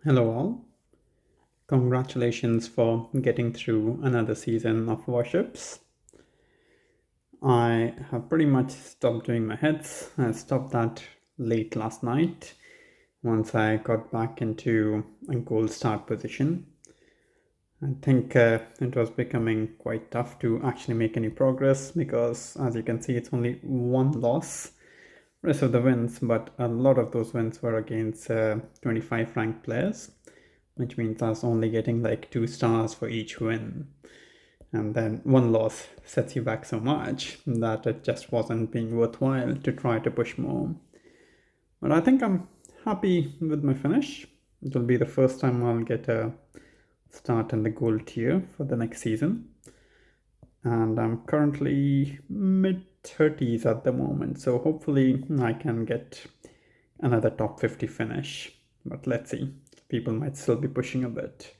Hello, all. Congratulations for getting through another season of Warships. I have pretty much stopped doing my heads. I stopped that late last night once I got back into a gold start position. I think it was becoming quite tough to actually make any progress because, as you can see, it's only one loss. Rest of the wins, but a lot of those wins were against 25 ranked players, which means I was only getting like 2 stars for each win. And then one loss sets you back so much that it just wasn't being worthwhile to try to push more. But I think I'm happy with my finish. It will be the first time I'll get a start in the gold tier for the next season. And I'm currently mid 30s at the moment, so hopefully I can get another top 50 finish. But let's see, people might still be pushing a bit.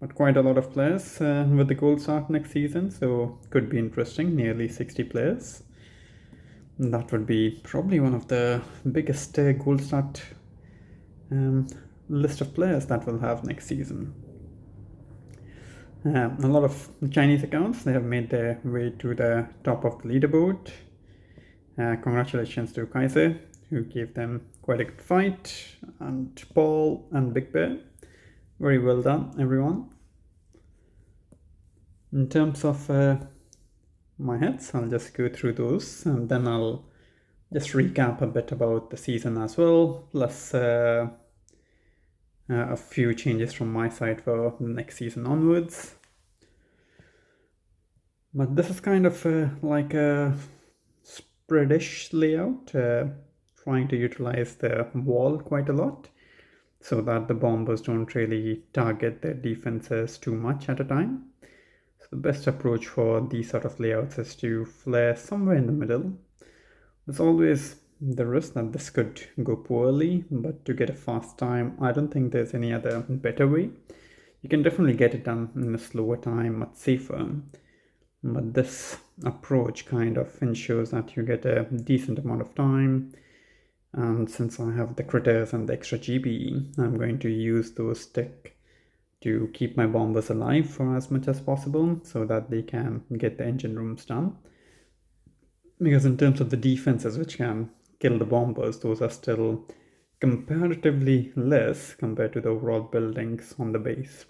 But quite a lot of players with the gold start next season, so could be interesting. Nearly 60 players. That would be probably one of the biggest gold start um, list of players that we'll have next season. A lot of Chinese accounts, they have made their way to the top of the leaderboard. Congratulations to Kaiser, who gave them quite a good fight, and Paul and Big Bear. Very well done, everyone. In terms of my heads, I'll just go through those and then I'll just recap a bit about the season as well, plus a few changes from my side for the next season onwards. But this is kind of like a spreadish layout, trying to utilize the wall quite a lot so that the bombers don't really target their defenses too much at a time. So the best approach for these sort of layouts is to flare somewhere in the middle. There's always the risk that this could go poorly, but to get a fast time, I don't think there's any other better way. You can definitely get it done in a slower time, much safer. But this approach kind of ensures that you get a decent amount of time. And since I have the critters and the extra GB, I'm going to use those tech to keep my bombers alive for as much as possible so that they can get the engine rooms done. Because in terms of the defenses which can kill the bombers, those are still comparatively less compared to the overall buildings on the base.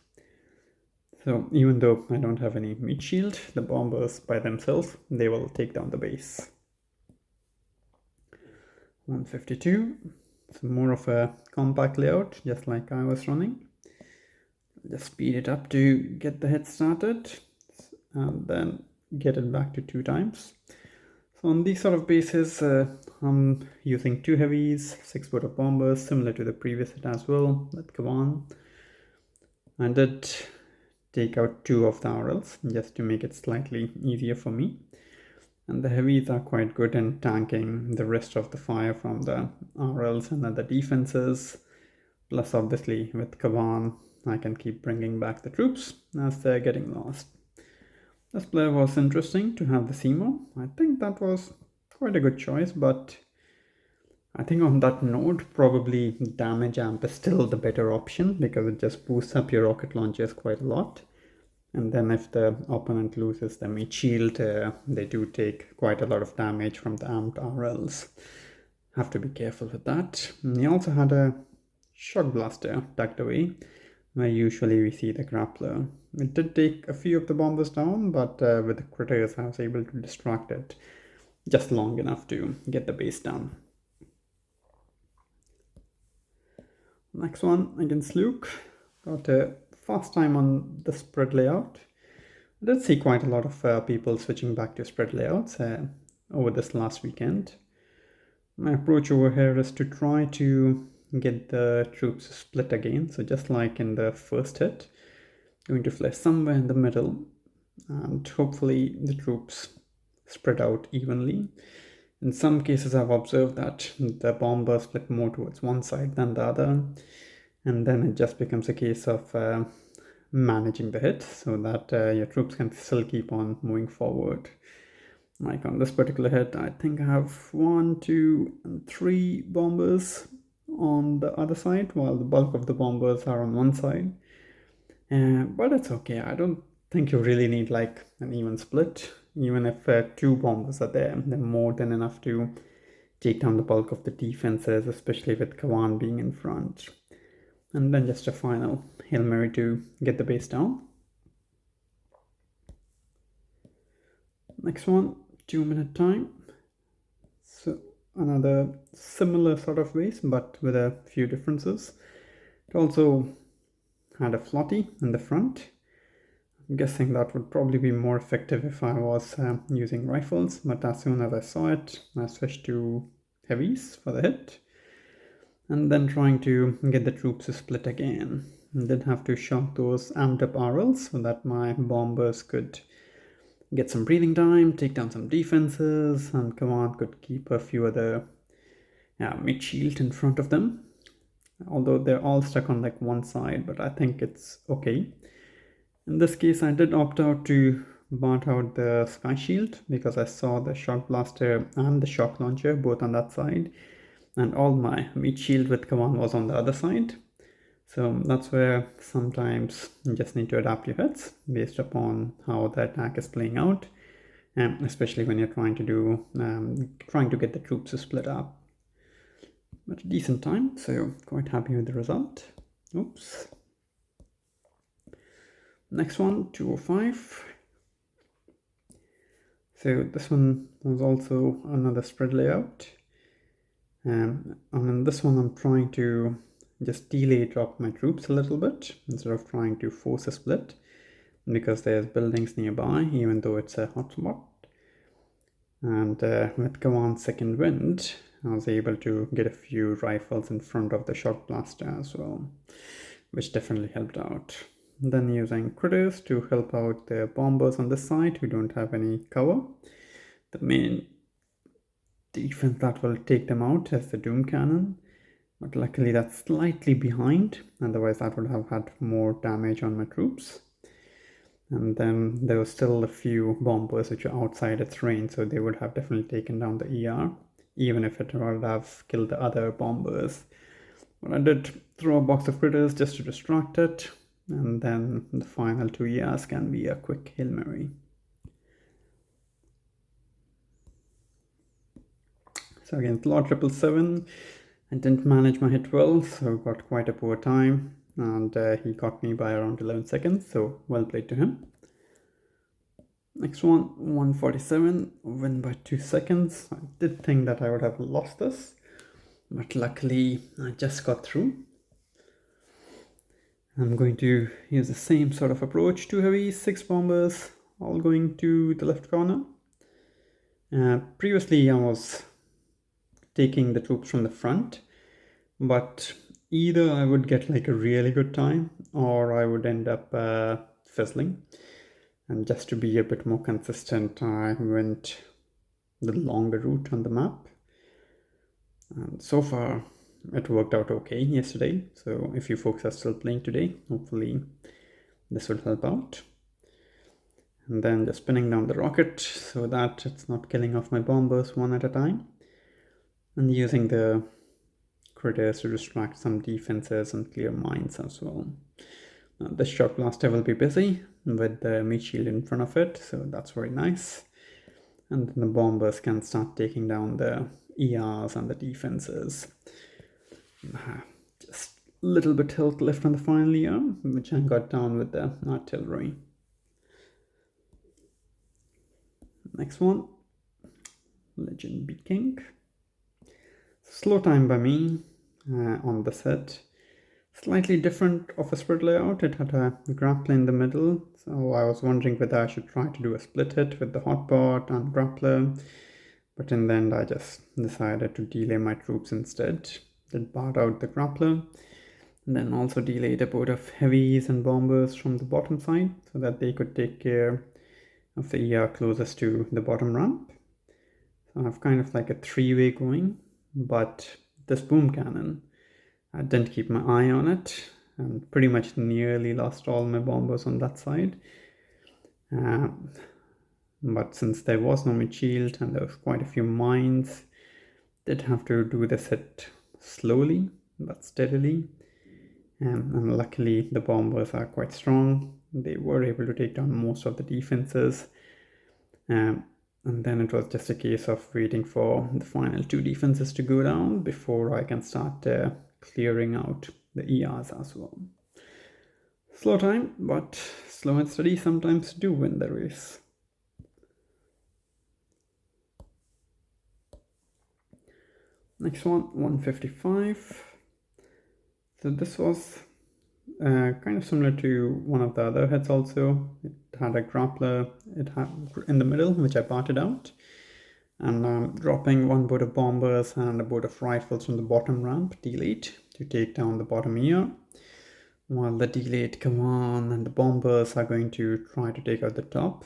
So even though I don't have any meat shield, the bombers by themselves, they will take down the base. 152, so more of a compact layout, just like I was running. Just speed it up to get the head started and then get it back to 2 times. So on these sort of bases, I'm using 2 heavies, 6 border bombers, similar to the previous hit as well. Let's go on. I did take out 2 of the RLs just to make it slightly easier for me. And the heavies are quite good in tanking the rest of the fire from the RLs and other defenses. Plus, obviously, with Kavan, I can keep bringing back the troops as they're getting lost. This player was interesting to have the Seymour. I think that was quite a good choice, but I think on that note, probably damage amp is still the better option because it just boosts up your rocket launchers quite a lot. And then if the opponent loses the meat shield, they do take quite a lot of damage from the amped RLs. Have to be careful with that. And he also had a shock blaster tucked away, where usually we see the grappler. It did take a few of the bombers down, but with the critters I was able to distract it just long enough to get the base down. Next one against Luke. Got a fast time on the spread layout. I did see quite a lot of people switching back to spread layouts over this last weekend. My approach over here is to try to get the troops split again. So just like in the first hit, going to fly somewhere in the middle and hopefully the troops spread out evenly. In some cases, I've observed that the bombers split more towards one side than the other, and then it just becomes a case of managing the hit so that your troops can still keep on moving forward. Like on this particular hit, I think I have 1, 2, and 3 bombers on the other side, while the bulk of the bombers are on one side. But it's okay. I don't think you really need like an even split. Even if two bombers are there, they're more than enough to take down the bulk of the defenses, especially with Kawan being in front. And then just a final Hail Mary to get the base down. Next one, 2-minute time. So another similar sort of base, but with a few differences. It also had a floaty in the front. I'm guessing that would probably be more effective if I was using rifles, but as soon as I saw it, I switched to heavies for the hit. And then trying to get the troops to split again. I did have to shock those amped up RLs so that my bombers could get some breathing time, take down some defenses, and Command could keep a few other mid shield in front of them. Although they're all stuck on like one side, but I think it's okay. In this case, I did opt out to bot out the sky shield because I saw the shock blaster and the shock launcher both on that side, and all my meat shield with Command was on the other side. So that's where sometimes you just need to adapt your hits based upon how the attack is playing out, especially when you're trying to get the troops to split up. But a decent time, so quite happy with the result. Oops. Next one, 205. So this one was also another spread layout. And in this one, I'm trying to just delay drop my troops a little bit instead of trying to force a split because there's buildings nearby, even though it's a hotspot. And with Command Second Wind, I was able to get a few rifles in front of the shock blaster as well, which definitely helped out. Then using critters to help out the bombers on this side who don't have any cover. The main defense that will take them out is the Doom Cannon, but luckily that's slightly behind, otherwise that would have had more damage on my troops. And then there was still a few bombers which are outside its range, so they would have definitely taken down the ER, even if it would have killed the other bombers. But I did throw a box of critters just to distract it, and then the final 2 ERs can be a quick Hail Mary. So against Lord 777, I didn't manage my hit well, so got quite a poor time, and he got me by around 11 seconds, so well played to him. Next one, 147, win by 2 seconds. I did think that I would have lost this, but luckily I just got through. I'm going to use the same sort of approach. 2 heavies, 6 bombers, all going to the left corner. Previously I was taking the troops from the front, but either I would get like a really good time or I would end up fizzling. And just to be a bit more consistent, I went the longer route on the map. And so far, it worked out okay yesterday. So if you folks are still playing today, hopefully this will help out. And then just spinning down the rocket so that it's not killing off my bombers one at a time. And using the critters to distract some defenses and clear mines as well. The shock blaster will be busy with the meat shield in front of it, so that's very nice. And then the bombers can start taking down the ERs and the defenses. Just a little bit health left on the final ER, which I got down with the artillery. Next one, Legend Beat King. Slow time by me on the set. Slightly different of a spread layout. It had a grappler in the middle, so I was wondering whether I should try to do a split hit with the hotbot and grappler, but in the end I just decided to delay my troops instead. Did bar out the grappler, and then also delayed a boat of heavies and bombers from the bottom side so that they could take care of the ER closest to the bottom ramp. So I have kind of like a 3-way going, but this boom cannon, I didn't keep my eye on it and pretty much nearly lost all my bombers on that side. But since there was no mid shield and there was quite a few mines, did have to do this hit slowly but steadily. And luckily the bombers are quite strong. They were able to take down most of the defenses. And then it was just a case of waiting for the final 2 defenses to go down before I can start clearing out the ERs as well. Slow time, but slow and steady sometimes do win the race. Next one, 155. So this was kind of similar to one of the other heads also. It had a grappler in the middle, which I parted out. And I'm dropping 1 boat of bombers and a boat of rifles from the bottom ramp, D8, to take down the bottom ear. While the D8 come on and the bombers are going to try to take out the top.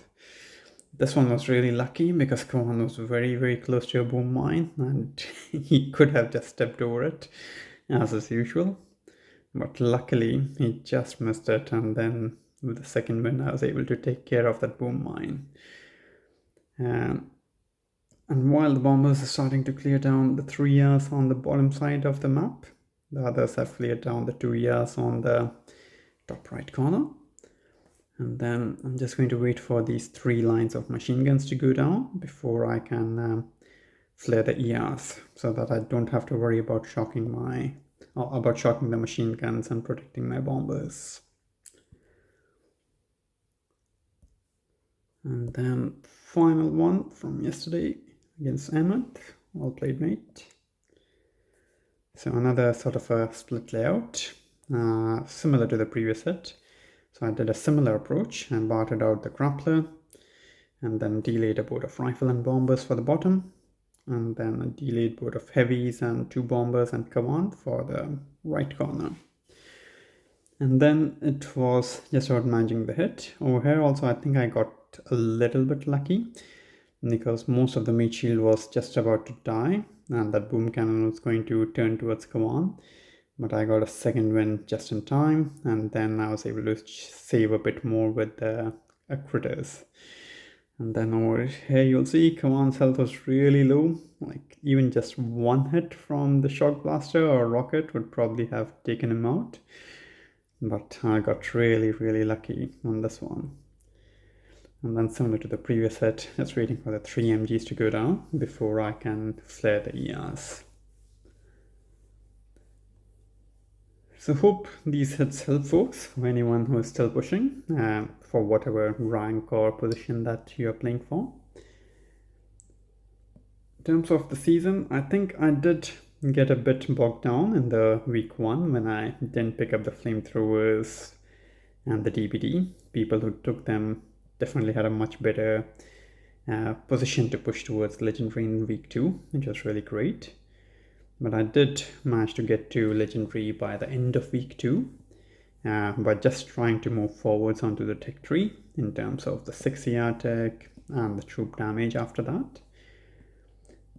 This one was really lucky because Kawan was very, very close to a boom mine and he could have just stepped over it as is usual. But luckily he just missed it, and then with the second win I was able to take care of that boom mine. And while the bombers are starting to clear down the 3 years on the bottom side of the map, the others have cleared down the 2 years on the top right corner. And then I'm just going to wait for these 3 lines of machine guns to go down before I can flare the ERs, so that I don't have to worry about shocking the machine guns and protecting my bombers. And then final one from yesterday against Ahmed, well played mate. So another sort of a split layout, similar to the previous set. So I did a similar approach and bartered out the grappler and then delayed a boat of rifle and bombers for the bottom, and then a delayed boat of heavies and 2 bombers and command for the right corner. And then it was just about managing the hit. Over here also I think I got a little bit lucky because most of the meat shield was just about to die and that boom cannon was going to turn towards command. But I got a second win just in time, and then I was able to save a bit more with the critters. And then over here you'll see Command's health was really low, like even just 1 hit from the shock blaster or rocket would probably have taken him out. But I got really, really lucky on this one. And then similar to the previous hit, just waiting for the 3 MGs to go down before I can flare the ERs. So hope these hits help folks, for anyone who is still pushing for whatever rank or position that you are playing for. In terms of the season, I think I did get a bit bogged down in the week 1 when I didn't pick up the flamethrowers and the DPD. People who took them definitely had a much better position to push towards legendary in week 2, which was really great. But I did manage to get to legendary by the end of week 2 by just trying to move forwards onto the tech tree in terms of the 6 ER tech and the troop damage after that.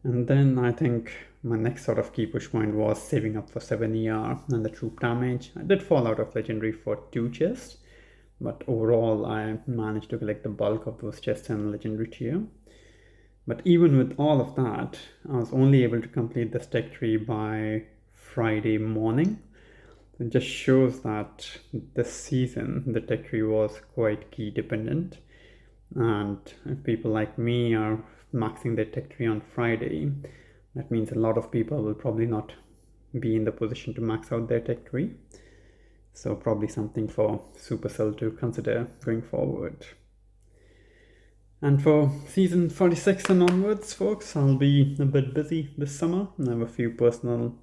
And then I think my next sort of key push point was saving up for 7 ER and the troop damage. I did fall out of legendary for 2 chests, but overall I managed to collect the bulk of those chests in legendary tier. But even with all of that, I was only able to complete the tech tree by Friday morning. It just shows that this season the tech tree was quite key dependent. And if people like me are maxing their tech tree on Friday, that means a lot of people will probably not be in the position to max out their tech tree. So probably something for Supercell to consider going forward. And for season 46 and onwards, folks, I'll be a bit busy this summer. I have a few personal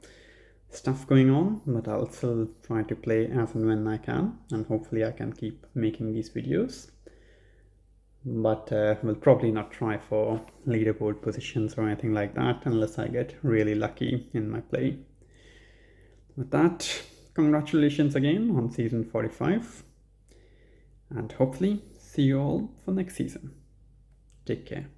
stuff going on, but I'll still try to play as and when I can, and hopefully I can keep making these videos. But we'll probably not try for leaderboard positions or anything like that unless I get really lucky in my play. With that, congratulations again on season 45, and hopefully see you all for next season. Take care.